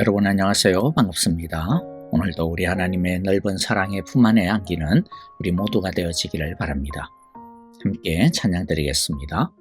여러분 안녕하세요. 반갑습니다. 오늘도 우리 하나님의 넓은 사랑의 품 안에 안기는 우리 모두가 되어지기를 바랍니다. 함께 찬양 드리겠습니다.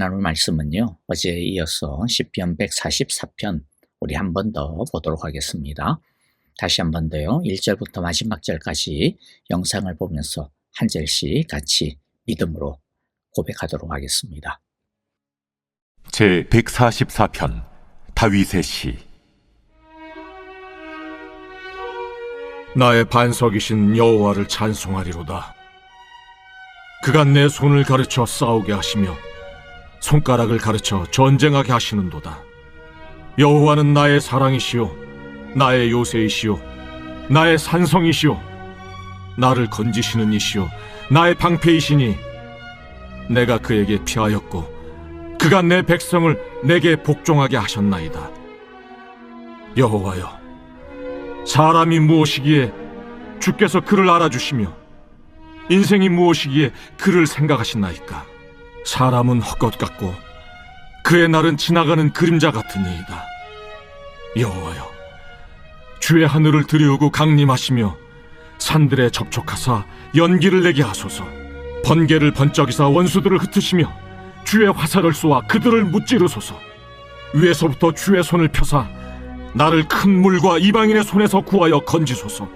나눌 말씀은요, 어제에 이어서 시편 144편 우리 한 번 더 보도록 하겠습니다. 다시 한 번 더요, 1절부터 마지막 절까지 영상을 보면서 한 절씩 같이 믿음으로 고백하도록 하겠습니다. 제 144편 다윗의 시. 나의 반석이신 여호와를 찬송하리로다. 그가 내 손을 가르쳐 싸우게 하시며 손가락을 가르쳐 전쟁하게 하시는도다. 여호와는 나의 사랑이시요 나의 요새이시요 나의 산성이시요 나를 건지시는 이시요 나의 방패이시니 내가 그에게 피하였고 그가 내 백성을 내게 복종하게 하셨나이다. 여호와여, 사람이 무엇이기에 주께서 그를 알아주시며 인생이 무엇이기에 그를 생각하시나이까. 사람은 헛것 같고 그의 날은 지나가는 그림자 같으니이다. 여호와여, 주의 하늘을 들이우고 강림하시며 산들에 접촉하사 연기를 내게 하소서. 번개를 번쩍이사 원수들을 흩으시며 주의 화살을 쏘아 그들을 무찌르소서. 위에서부터 주의 손을 펴사 나를 큰 물과 이방인의 손에서 구하여 건지소서.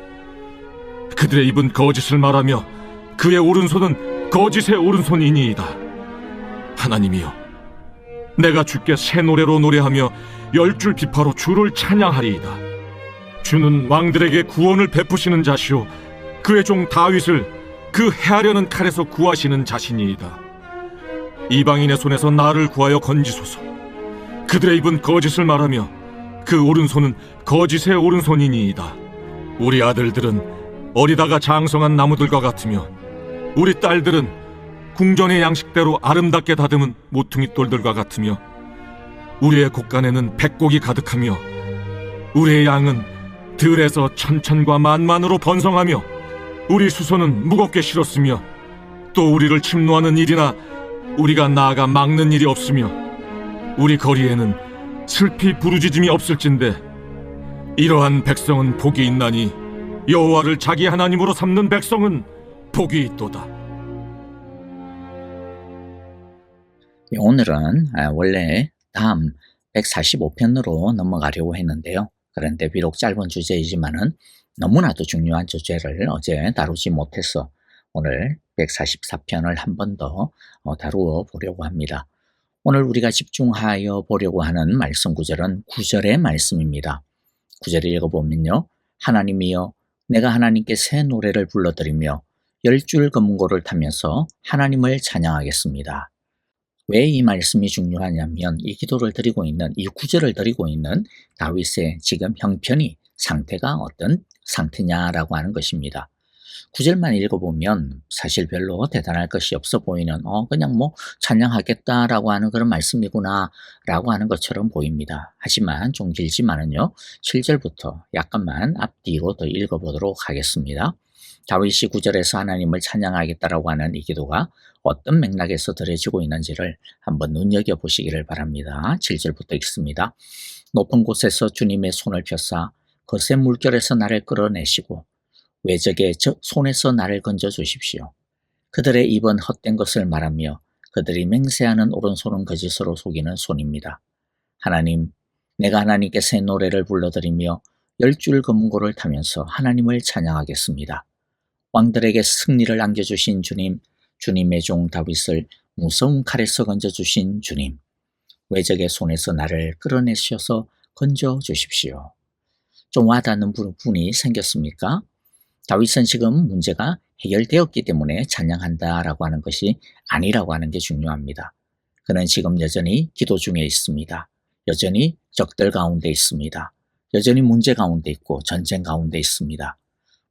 그들의 입은 거짓을 말하며 그의 오른손은 거짓의 오른손이니이다. 하나님이여, 내가 주께 새 노래로 노래하며 열줄 비파로 주를 찬양하리이다. 주는 왕들에게 구원을 베푸시는 자시오 그의 종 다윗을 그 해하려는 칼에서 구하시는 자신이이다. 이방인의 손에서 나를 구하여 건지소서. 그들의 입은 거짓을 말하며 그 오른손은 거짓의 오른손이니이다. 우리 아들들은 어리다가 장성한 나무들과 같으며 우리 딸들은 궁전의 양식대로 아름답게 다듬은 모퉁이 돌들과 같으며 우리의 곳간에는 백곡이 가득하며 우리의 양은 들에서 천천과 만만으로 번성하며 우리 수소는 무겁게 실었으며 또 우리를 침노하는 일이나 우리가 나아가 막는 일이 없으며 우리 거리에는 슬피 부르짖음이 없을진데 이러한 백성은 복이 있나니 여호와를 자기 하나님으로 삼는 백성은 복이 있도다. 오늘은 원래 다음 145편으로 넘어가려고 했는데요. 그런데 비록 짧은 주제이지만은 너무나도 중요한 주제를 어제 다루지 못해서 오늘 144편을 한 번 더 다루어 보려고 합니다. 오늘 우리가 집중하여 보려고 하는 말씀 구절은 9절의 말씀입니다. 9절을 읽어보면요, 하나님이여, 내가 하나님께 새 노래를 불러드리며 열줄 검은고를 타면서 하나님을 찬양하겠습니다. 왜 이 말씀이 중요하냐면 이 기도를 드리고 있는, 이 구절을 드리고 있는 다윗의 지금 형편이 상태가 어떤 상태냐라고 하는 것입니다. 구절만 읽어보면 사실 별로 대단할 것이 없어 보이는 그냥 찬양하겠다라고 하는 그런 말씀이구나 라고 하는 것처럼 보입니다. 하지만 좀 길지만은요, 7절부터 약간만 앞뒤로 더 읽어보도록 하겠습니다. 다윗이 9절에서 하나님을 찬양하겠다라고 하는 이 기도가 어떤 맥락에서 드려지고 있는지를 한번 눈여겨보시기를 바랍니다. 7절부터 읽습니다. 높은 곳에서 주님의 손을 펴사 거센 물결에서 나를 끌어내시고 외적의 손에서 나를 건져주십시오. 그들의 입은 헛된 것을 말하며 그들이 맹세하는 오른손은 거짓으로 속이는 손입니다. 하나님, 내가 하나님께 새 노래를 불러드리며 열줄 검은고를 타면서 하나님을 찬양하겠습니다. 왕들에게 승리를 안겨주신 주님, 주님의 종 다윗을 무서운 칼에서 건져주신 주님, 외적의 손에서 나를 끌어내셔서 건져주십시오. 좀 와닿는 부분이 생겼습니까? 다윗은 지금 문제가 해결되었기 때문에 찬양한다라고 하는 것이 아니라고 하는 게 중요합니다. 그는 지금 여전히 기도 중에 있습니다. 여전히 적들 가운데 있습니다. 여전히 문제 가운데 있고 전쟁 가운데 있습니다.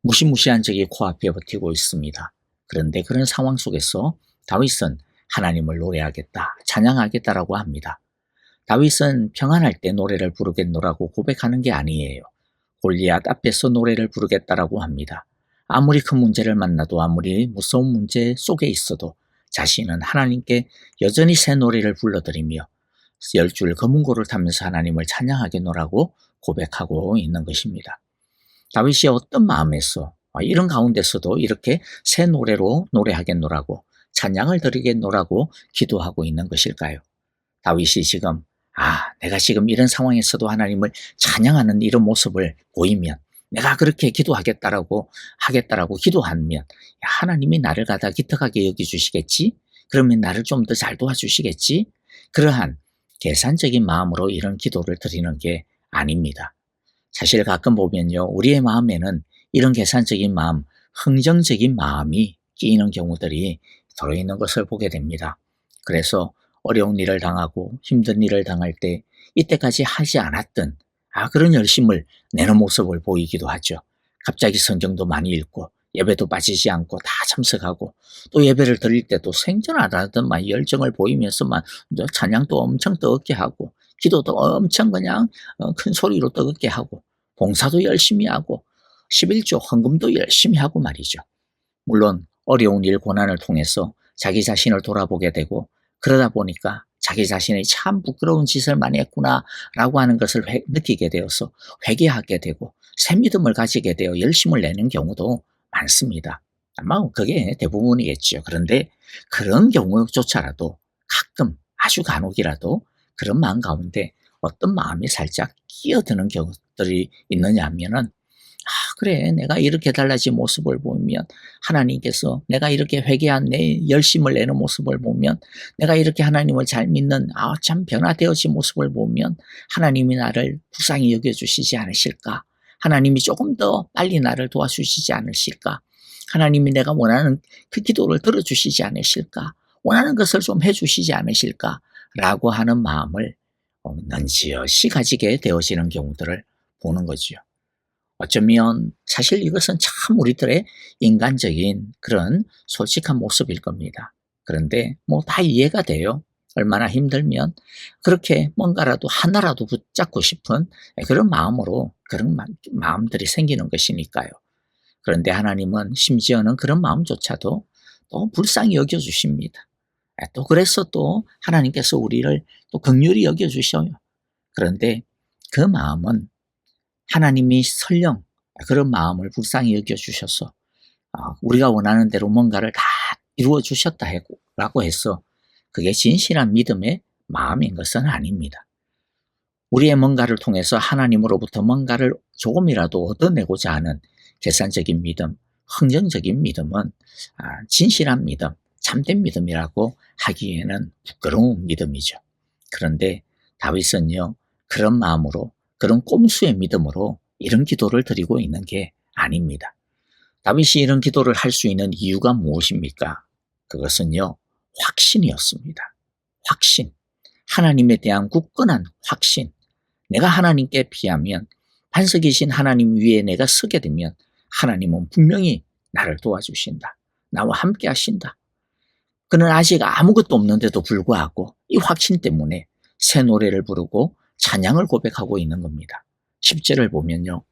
무시무시한 적이 코앞에 버티고 있습니다. 그런데 그런 상황 속에서 다윗은 하나님을 노래하겠다, 찬양하겠다라고 합니다. 다윗은 평안할 때 노래를 부르겠노라고 고백하는 게 아니에요. 골리앗 앞에서 노래를 부르겠다라고 합니다. 아무리 큰 문제를 만나도, 아무리 무서운 문제 속에 있어도 자신은 하나님께 여전히 새 노래를 불러드리며 열줄 검은고를 타면서 하나님을 찬양하겠노라고 고백하고 있는 것입니다. 다윗이 어떤 마음에서 이런 가운데서도 이렇게 새 노래로 노래하겠노라고 찬양을 드리겠노라고 기도하고 있는 것일까요? 다윗이 지금 내가 지금 이런 상황에서도 하나님을 찬양하는 이런 모습을 보이면 내가 그렇게 하겠다라고 기도하면 하나님이 나를 갖다 기특하게 여겨주시겠지? 그러면 나를 좀 더 잘 도와주시겠지? 그러한 계산적인 마음으로 이런 기도를 드리는 게 아닙니다. 사실 가끔 보면요, 우리의 마음에는 이런 계산적인 마음, 흥정적인 마음이 끼이는 경우들이 들어있는 것을 보게 됩니다. 그래서 어려운 일을 당하고 힘든 일을 당할 때 이때까지 하지 않았던 그런 열심을 내는 모습을 보이기도 하죠. 갑자기 성경도 많이 읽고 예배도 빠지지 않고 다 참석하고 또 예배를 드릴 때도 생전 안 하던 열정을 보이면서만 찬양도 엄청 뜨겁게 하고 기도도 엄청 그냥 큰 소리로 뜨겁게 하고 봉사도 열심히 하고 11조 헌금도 열심히 하고 말이죠. 물론 어려운 일 고난을 통해서 자기 자신을 돌아보게 되고 그러다 보니까 자기 자신이 참 부끄러운 짓을 많이 했구나 라고 하는 것을 느끼게 되어서 회개하게 되고 새 믿음을 가지게 되어 열심을 내는 경우도 많습니다. 아마 그게 대부분이겠죠. 그런데 그런 경우조차라도 가끔 아주 간혹이라도 그런 마음 가운데 어떤 마음이 살짝 끼어드는 경우들이 있느냐 하면은 그래, 내가 이렇게 달라진 모습을 보면 하나님께서 내가 이렇게 회개한 내 열심을 내는 모습을 보면 내가 이렇게 하나님을 잘 믿는 참 변화되어진 모습을 보면 하나님이 나를 불쌍히 여겨주시지 않으실까? 하나님이 조금 더 빨리 나를 도와주시지 않으실까? 하나님이 내가 원하는 그 기도를 들어주시지 않으실까? 원하는 것을 좀 해주시지 않으실까? 라고 하는 마음을 넌지시 가지게 되어지는 경우들을 보는 거죠. 어쩌면 사실 이것은 참 우리들의 인간적인 그런 솔직한 모습일 겁니다. 그런데 다 이해가 돼요. 얼마나 힘들면 그렇게 뭔가라도 하나라도 붙잡고 싶은 그런 마음으로 그런 마음들이 생기는 것이니까요. 그런데 하나님은 심지어는 그런 마음조차도 또 불쌍히 여겨주십니다. 또 그래서 또 하나님께서 우리를 또 긍휼히 여겨주셔요. 그런데 그 마음은 하나님이 설령 그런 마음을 불쌍히 여겨주셔서 우리가 원하는 대로 뭔가를 다 이루어 주셨다라고 해서 그게 진실한 믿음의 마음인 것은 아닙니다. 우리의 뭔가를 통해서 하나님으로부터 뭔가를 조금이라도 얻어내고자 하는 계산적인 믿음, 흥정적인 믿음은 진실한 믿음, 참된 믿음이라고 하기에는 부끄러운 믿음이죠. 그런데 다윗은요, 그런 마음으로 그런 꼼수의 믿음으로 이런 기도를 드리고 있는 게 아닙니다. 다윗이 이런 기도를 할 수 있는 이유가 무엇입니까? 그것은요, 확신이었습니다. 확신. 하나님에 대한 굳건한 확신. 내가 하나님께 비하면 반석이신 하나님 위에 내가 서게 되면 하나님은 분명히 나를 도와주신다. 나와 함께 하신다. 그는 아직 아무것도 없는데도 불구하고 이 확신 때문에 새 노래를 부르고 찬양을 고백하고 있는 겁니다. 10절을 보면요.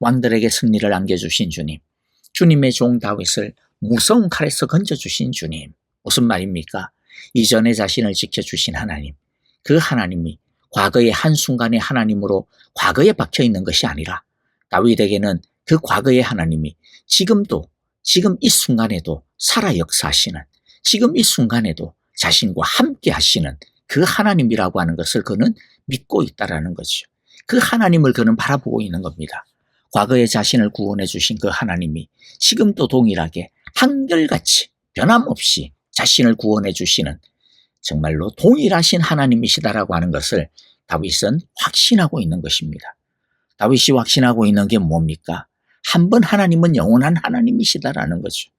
왕들에게 승리를 안겨주신 주님, 주님의 종 다윗을 무서운 칼에서 건져주신 주님. 무슨 말입니까? 이전에 자신을 지켜주신 하나님, 그 하나님이 과거의 한순간의 하나님으로 과거에 박혀있는 것이 아니라 다윗에게는 그 과거의 하나님이 지금 이 순간에도 살아 역사하시는, 지금 이 순간에도 자신과 함께 하시는 그 하나님이라고 하는 것을 그는 믿고 있다라는 거죠. 그 하나님을 그는 바라보고 있는 겁니다. 과거에 자신을 구원해 주신 그 하나님이 지금도 동일하게 한결같이 변함없이 자신을 구원해 주시는 정말로 동일하신 하나님이시다라고 하는 것을 다윗은 확신하고 있는 것입니다. 다윗이 확신하고 있는 게 뭡니까? 한 번 하나님은 영원한 하나님이시다라는 거죠.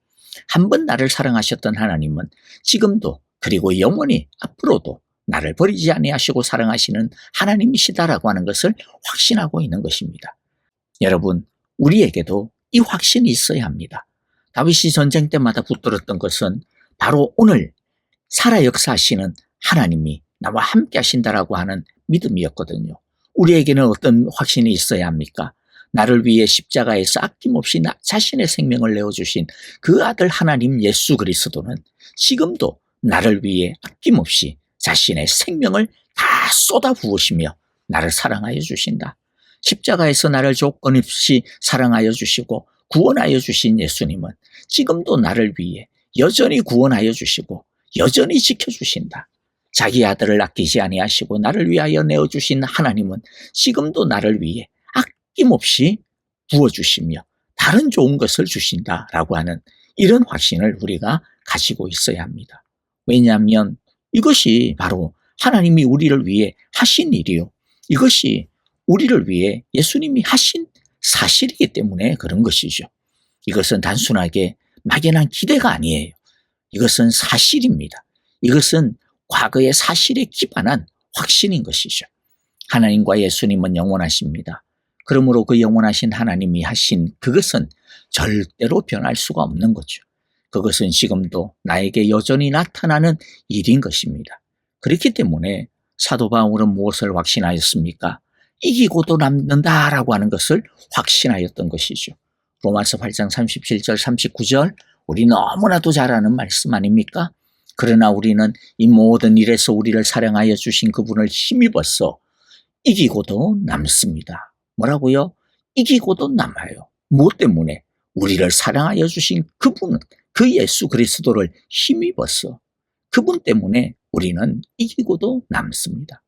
한 번 나를 사랑하셨던 하나님은 지금도 그리고 영원히 앞으로도 나를 버리지 아니하시고 사랑하시는 하나님이시다라고 하는 것을 확신하고 있는 것입니다. 여러분, 우리에게도 이 확신이 있어야 합니다. 다윗이 전쟁 때마다 붙들었던 것은 바로 오늘 살아 역사하시는 하나님이 나와 함께 하신다라고 하는 믿음이었거든요. 우리에게는 어떤 확신이 있어야 합니까? 나를 위해 십자가에서 아낌없이 자신의 생명을 내어주신 그 아들 하나님 예수 그리스도는 지금도 나를 위해 아낌없이 자신의 생명을 다 쏟아부으시며 나를 사랑하여 주신다. 십자가에서 나를 조건 없이 사랑하여 주시고 구원하여 주신 예수님은 지금도 나를 위해 여전히 구원하여 주시고 여전히 지켜주신다. 자기 아들을 아끼지 아니하시고 나를 위하여 내어주신 하나님은 지금도 나를 위해 아낌없이 부어주시며 다른 좋은 것을 주신다라고 하는 이런 확신을 우리가 가지고 있어야 합니다. 왜냐하면 이것이 바로 하나님이 우리를 위해 하신 일이요. 이것이 우리를 위해 예수님이 하신 사실이기 때문에 그런 것이죠. 이것은 단순하게 막연한 기대가 아니에요. 이것은 사실입니다. 이것은 과거의 사실에 기반한 확신인 것이죠. 하나님과 예수님은 영원하십니다. 그러므로 그 영원하신 하나님이 하신 그것은 절대로 변할 수가 없는 거죠. 그것은 지금도 나에게 여전히 나타나는 일인 것입니다. 그렇기 때문에 사도 바울은 무엇을 확신하였습니까? 이기고도 남는다라고 하는 것을 확신하였던 것이죠. 로마서 8장 37절 39절 우리 너무나도 잘 아는 말씀 아닙니까? 그러나 우리는 이 모든 일에서 우리를 사랑하여 주신 그분을 힘입어서 이기고도 남습니다. 뭐라고요? 이기고도 남아요. 무엇 때문에? 우리를 사랑하여 주신 그분은 그 예수 그리스도를 힘입어서 그분 때문에 우리는 이기고도 남습니다.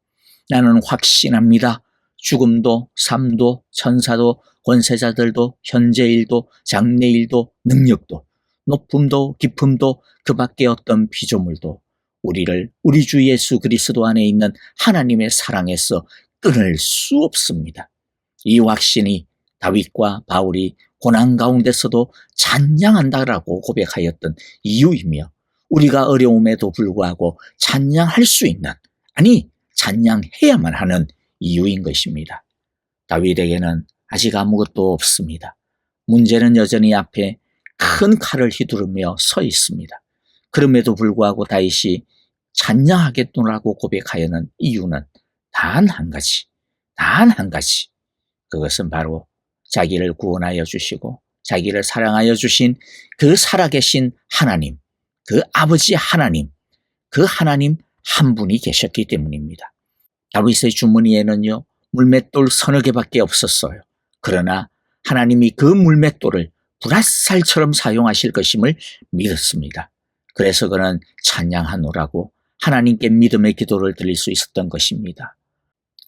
나는 확신합니다. 죽음도 삶도 천사도 권세자들도 현재일도 장래일도 능력도 높음도 깊음도 그 밖에 어떤 피조물도 우리를 우리 주 예수 그리스도 안에 있는 하나님의 사랑에서 끊을 수 없습니다. 이 확신이 다윗과 바울이 고난 가운데서도 찬양한다라고 고백하였던 이유이며 우리가 어려움에도 불구하고 찬양할 수 있는, 아니 찬양해야만 하는 이유인 것입니다. 다윗에게는 아직 아무것도 없습니다. 문제는 여전히 앞에 큰 칼을 휘두르며 서 있습니다. 그럼에도 불구하고 다윗이 찬양하겠노라고 고백하여는 이유는 단 한 가지. 그것은 바로 자기를 구원하여 주시고 자기를 사랑하여 주신 그 살아계신 하나님, 그 아버지 하나님, 그 하나님 한 분이 계셨기 때문입니다. 다윗의 주머니에는요, 물맷돌 서너 개밖에 없었어요. 그러나 하나님이 그 물맷돌을 불화살처럼 사용하실 것임을 믿었습니다. 그래서 그는 찬양하노라고 하나님께 믿음의 기도를 드릴 수 있었던 것입니다.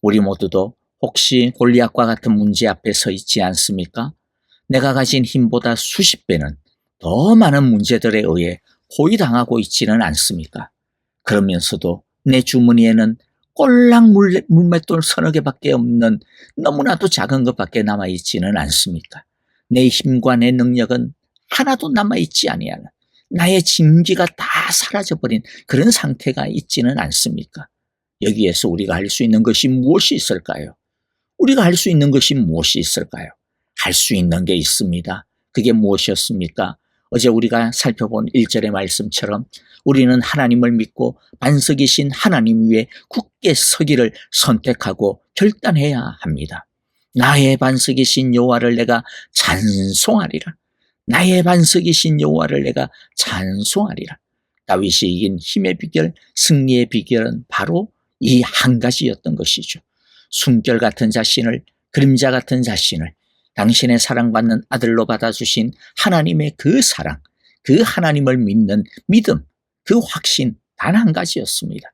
우리 모두도 혹시 골리앗과 같은 문제 앞에 서 있지 않습니까? 내가 가진 힘보다 수십 배는 더 많은 문제들에 의해 포위당하고 있지는 않습니까? 그러면서도 내 주머니에는 꼴랑 물맷돌 서너 개밖에 없는 너무나도 작은 것밖에 남아있지는 않습니까? 내 힘과 내 능력은 하나도 남아있지 아니하는 나의 진기가 다 사라져버린 그런 상태가 있지는 않습니까? 여기에서 우리가 할 수 있는 것이 무엇이 있을까요? 우리가 할 수 있는 것이 무엇이 있을까요? 할 수 있는 게 있습니다. 그게 무엇이었습니까? 어제 우리가 살펴본 1절의 말씀처럼 우리는 하나님을 믿고 반석이신 하나님 위에 굳게 서기를 선택하고 결단해야 합니다. 나의 반석이신 여호와를 내가 찬송하리라. 나의 반석이신 여호와를 내가 찬송하리라. 다윗이 이긴 힘의 비결, 승리의 비결은 바로 이 한 가지였던 것이죠. 숨결 같은 자신을, 그림자 같은 자신을 당신의 사랑받는 아들로 받아주신 하나님의 그 사랑, 그 하나님을 믿는 믿음, 그 확신 단 한 가지였습니다.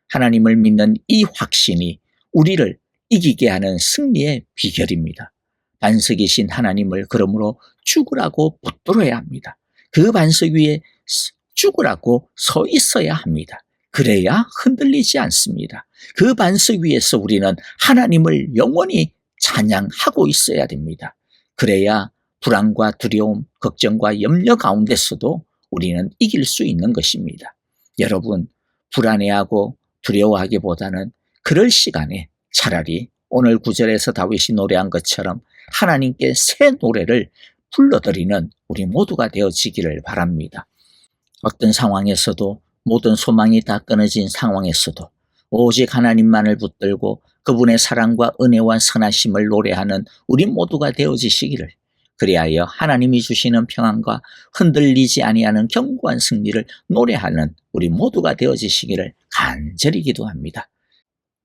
하나님을 믿는 이 확신이 우리를 이기게 하는 승리의 비결입니다. 반석이신 하나님을 그러므로 죽으라고 붙들어야 합니다. 그 반석 위에 죽으라고 서 있어야 합니다. 그래야 흔들리지 않습니다. 그 반석 위에서 우리는 하나님을 영원히 찬양하고 있어야 됩니다. 그래야 불안과 두려움, 걱정과 염려 가운데서도 우리는 이길 수 있는 것입니다. 여러분, 불안해하고 두려워하기보다는 그럴 시간에 차라리 오늘 9절에서 다윗이 노래한 것처럼 하나님께 새 노래를 불러드리는 우리 모두가 되어지기를 바랍니다. 어떤 상황에서도 모든 소망이 다 끊어진 상황에서도 오직 하나님만을 붙들고 그분의 사랑과 은혜와 선하심을 노래하는 우리 모두가 되어지시기를, 그리하여 하나님이 주시는 평안과 흔들리지 아니하는 견고한 승리를 노래하는 우리 모두가 되어지시기를 간절히 기도합니다.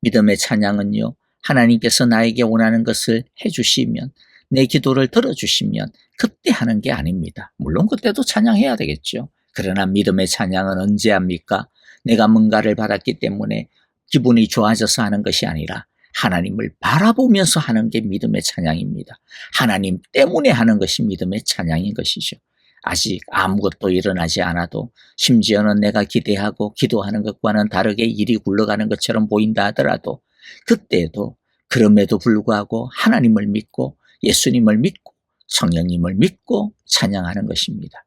믿음의 찬양은요, 하나님께서 나에게 원하는 것을 해주시면, 내 기도를 들어주시면 그때 하는 게 아닙니다. 물론 그때도 찬양해야 되겠죠. 그러나 믿음의 찬양은 언제 합니까? 내가 뭔가를 받았기 때문에 기분이 좋아져서 하는 것이 아니라 하나님을 바라보면서 하는 게 믿음의 찬양입니다. 하나님 때문에 하는 것이 믿음의 찬양인 것이죠. 아직 아무것도 일어나지 않아도 심지어는 내가 기대하고 기도하는 것과는 다르게 일이 굴러가는 것처럼 보인다 하더라도 그때도 그럼에도 불구하고 하나님을 믿고 예수님을 믿고 성령님을 믿고 찬양하는 것입니다.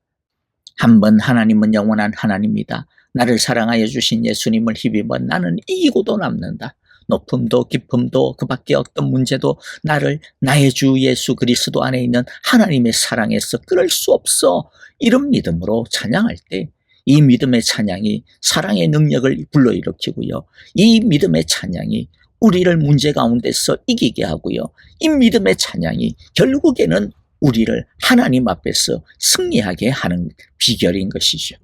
한번 하나님은 영원한 하나님이다. 나를 사랑하여 주신 예수님을 힘입어 나는 이기고도 남는다. 높음도 깊음도 그 밖에 어떤 문제도 나를 나의 주 예수 그리스도 안에 있는 하나님의 사랑에서 끊을 수 없어. 이런 믿음으로 찬양할 때 이 믿음의 찬양이 사랑의 능력을 불러일으키고요. 이 믿음의 찬양이 우리를 문제 가운데서 이기게 하고요. 이 믿음의 찬양이 결국에는 우리를 하나님 앞에서 승리하게 하는 비결인 것이죠.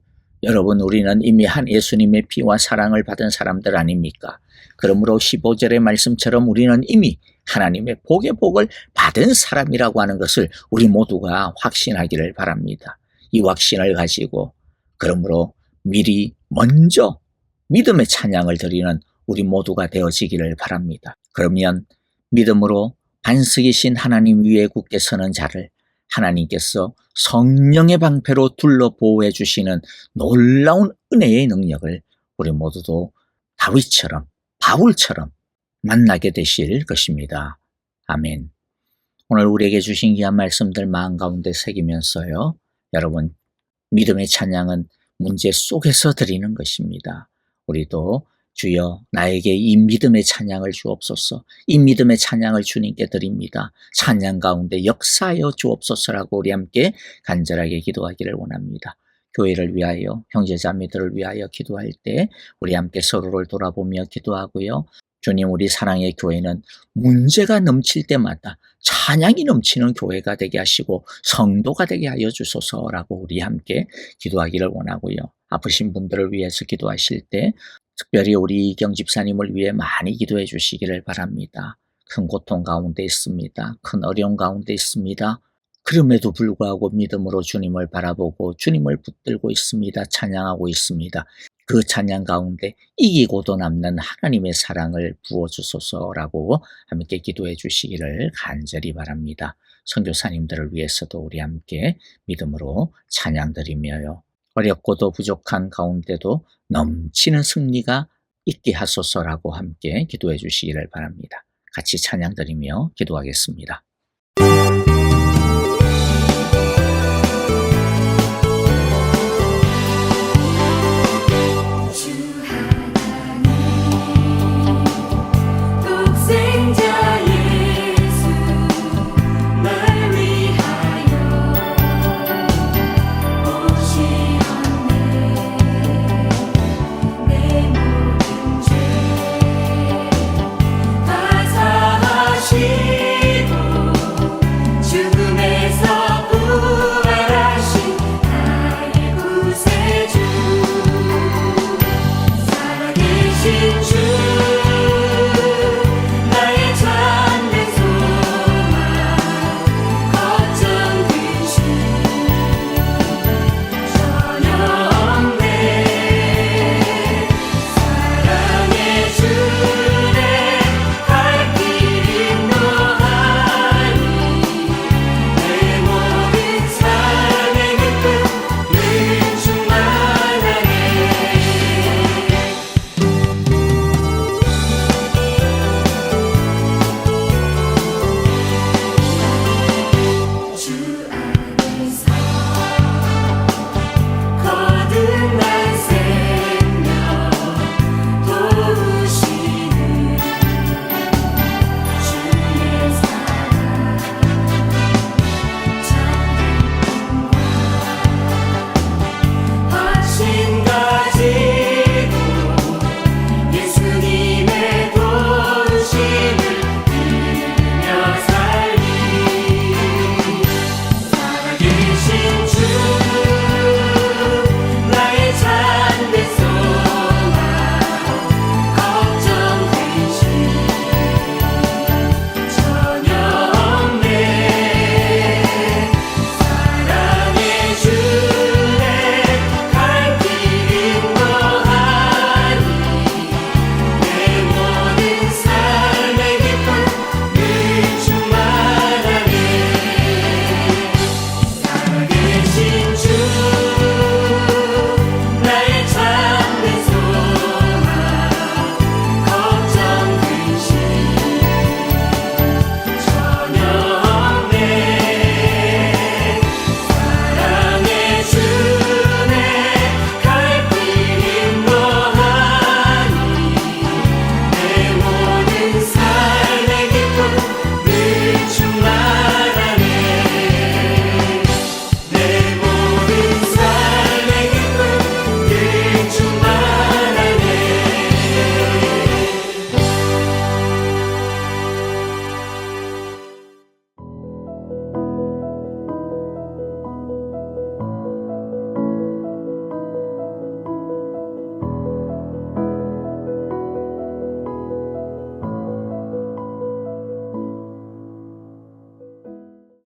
여러분, 우리는 이미 한 예수님의 피와 사랑을 받은 사람들 아닙니까? 그러므로 15절의 말씀처럼 우리는 이미 하나님의 복의 복을 받은 사람이라고 하는 것을 우리 모두가 확신하기를 바랍니다. 이 확신을 가지고 그러므로 미리 먼저 믿음의 찬양을 드리는 우리 모두가 되어지기를 바랍니다. 그러면 믿음으로 반석이신 하나님 위에 굳게 서는 자를 하나님께서 성령의 방패로 둘러 보호해 주시는 놀라운 은혜의 능력을 우리 모두도 다윗처럼 바울처럼 만나게 되실 것입니다. 아멘. 오늘 우리에게 주신 귀한 말씀들 마음 가운데 새기면서요. 여러분, 믿음의 찬양은 문제 속에서 드리는 것입니다. 우리도 주여 나에게 이 믿음의 찬양을 주옵소서. 이 믿음의 찬양을 주님께 드립니다. 찬양 가운데 역사하여 주옵소서라고 우리 함께 간절하게 기도하기를 원합니다. 교회를 위하여 형제자매들을 위하여 기도할 때 우리 함께 서로를 돌아보며 기도하고요. 주님, 우리 사랑의 교회는 문제가 넘칠 때마다 찬양이 넘치는 교회가 되게 하시고 성도가 되게 하여 주소서라고 우리 함께 기도하기를 원하고요. 아프신 분들을 위해서 기도하실 때 특별히 우리 이경 집사님을 위해 많이 기도해 주시기를 바랍니다. 큰 고통 가운데 있습니다. 큰 어려움 가운데 있습니다. 그럼에도 불구하고 믿음으로 주님을 바라보고 주님을 붙들고 있습니다. 찬양하고 있습니다. 그 찬양 가운데 이기고도 남는 하나님의 사랑을 부어주소서라고 함께 기도해 주시기를 간절히 바랍니다. 선교사님들을 위해서도 우리 함께 믿음으로 찬양드리며요. 어렵고도 부족한 가운데도 넘치는 승리가 있게 하소서라고 함께 기도해 주시기를 바랍니다. 같이 찬양드리며 기도하겠습니다.